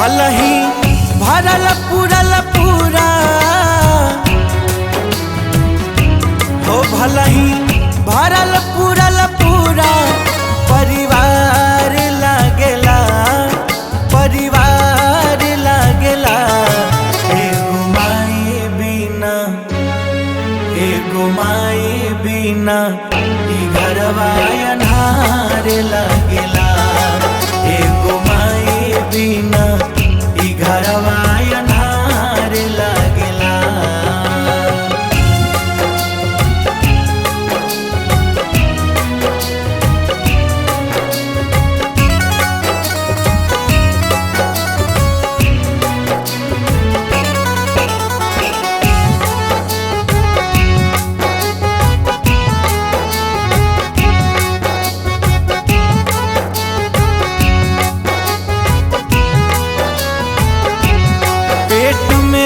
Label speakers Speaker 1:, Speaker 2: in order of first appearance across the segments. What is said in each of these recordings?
Speaker 1: भलही भरल पूरल पूरा हो भलही भरल पूरल पूरा परिवार लागेला परिवार लागेला। एगो माई बिना ई घरवा अन्हार लागेला। एगो माई बिना ई घरवा अन्हार लागेला।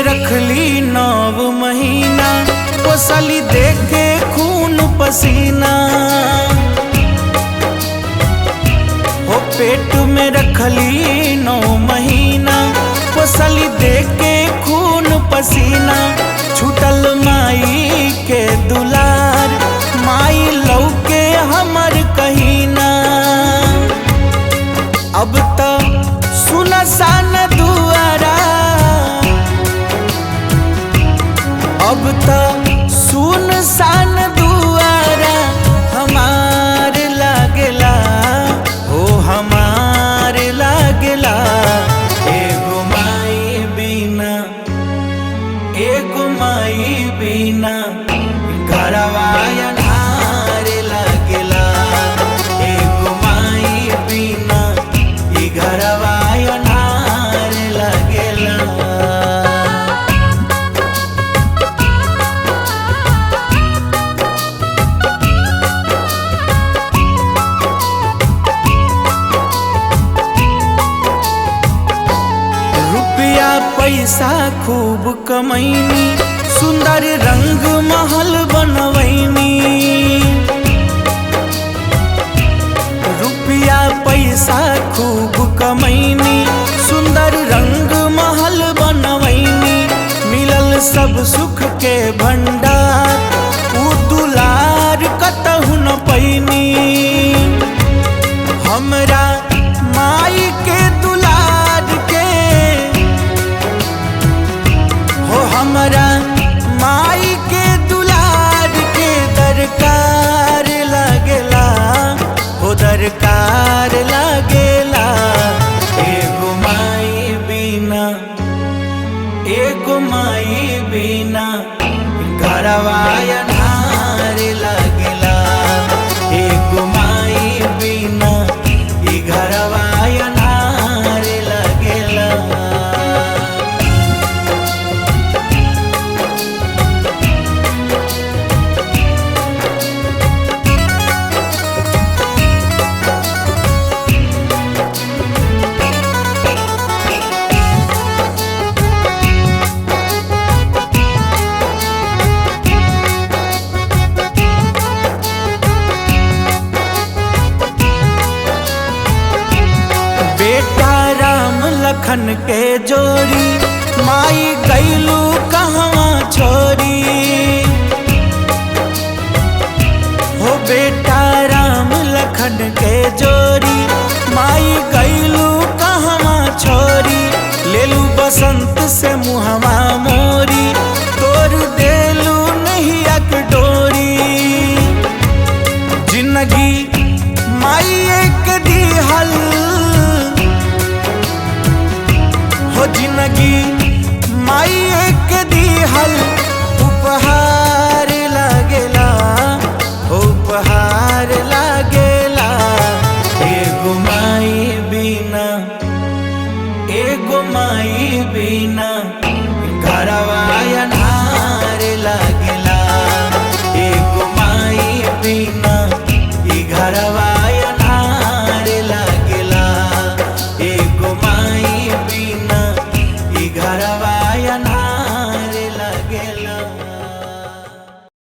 Speaker 1: रखली 9 महीना पोसली देके खून पसीना हो पेट में रखली 9 महीना पोसली देके खून पसीना। छूटल माई के दुलार माई लौके हमर कहीना। अब तो सुनसान दुआरा अब तो सुनसान दुआरा हमार लागेला ओ हमार लागेला। एगो माई बिना घरवा अन्हार लागेला। एगो माई बिना ई घरवा अन्हार लागेला। पैसा खूब कमैनी सुंदर रंग महल बनवैनी। रुपया पैसा खूब कमैनी सुंदर रंग महल बनवैनी। मिलल सब सुख के भंडार उ दुलार कतहु न पैनी। हमरा माई के दुलार के हमरा माई के दुलार के दरकार लागेला हो दरकार लागेला। एगो माई बिना घरवा अन्हार लागेला। एगो माई बिना ई घरवा अन्हार लागेला। बेटा राम लखन के जोड़ी माई गईलू कहवा छोरी हो। बेटा राम लखन के जोड़ी माई गईलू कहवा छोरी। लेलू बसंत से मुहवा मोरी तोर देलू नहीं अक डोरी। जिंदगी माई एक दिहल हो जिंदगी माई एक दिहल